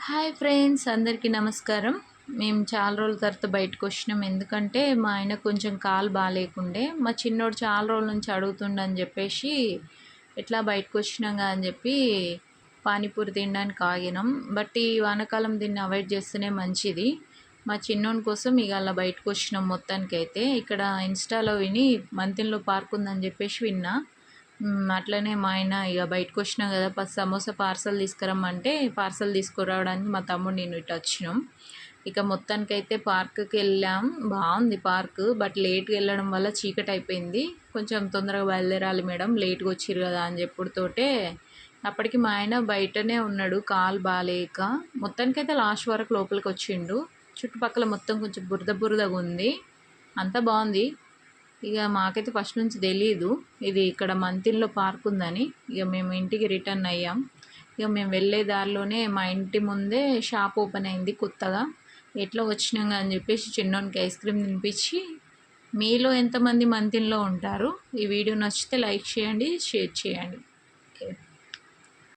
Hi friends, అందరికీ నమస్కారం. మేము చాలా రోజుల తర్వాత బయటకు వచ్చినాం. ఎందుకంటే మా ఆయన కొంచెం కాలు బాగాలేకుండే, మా చిన్నోడు చాలా రోజుల నుంచి అడుగుతుండని చెప్పేసి ఎట్లా బయటకు వచ్చినాగా అని చెప్పి పానీపూరి తినడానికి ఆగినాం. బట్ ఈ వానాకాలం దీన్ని అవాయిడ్ చేస్తేనే మంచిది. మా చిన్నోని కోసం ఇక అలా బయటకు వచ్చినాం. మొత్తానికైతే ఇక్కడ ఇన్స్టాలో విని మంతిన్లో పార్క్ ఉందని చెప్పేసి విన్నా. అట్లనే మా ఆయన ఇక బయటకు వచ్చినా కదా, సమోసా పార్సల్ తీసుకురమ్మంటే పార్సల్ తీసుకురావడానికి మా తమ్ముడు నేను ఇటు వచ్చినాం. ఇక మొత్తానికైతే పార్క్కి వెళ్ళాం. బాగుంది పార్క్, బట్ లేట్గా వెళ్ళడం వల్ల చీకటి అయిపోయింది. కొంచెం తొందరగా బయలుదేరాలి మేడం, లేట్గా వచ్చిర్రు కదా అని చెప్పుడుతోటే అప్పటికి మా ఆయన బయటనే ఉన్నాడు కాలు బాగాలేక. మొత్తానికైతే లాస్ట్ వరకు లోపలికి వచ్చిండు. చుట్టుపక్కల మొత్తం కొంచెం బురద బురదగా ఉంది. అంతా బాగుంది. ఇక మాకైతే ఫస్ట్ నుంచి తెలీదు ఇది ఇక్కడ మంతిన్లో పార్క్ ఉందని. ఇక మేము ఇంటికి రిటర్న్ అయ్యాం. ఇక మేము వెళ్ళే దారిలోనే మా ఇంటి ముందే షాప్ ఓపెన్ అయింది కొత్తగా. ఎట్లా వచ్చినాం అని చెప్పేసి చిన్నోనికి ఐస్ క్రీమ్ తినిపించి, మీలో ఎంతమంది మంతిన్లో ఉంటారు? ఈ వీడియో నచ్చితే లైక్ చేయండి, షేర్ చేయండి.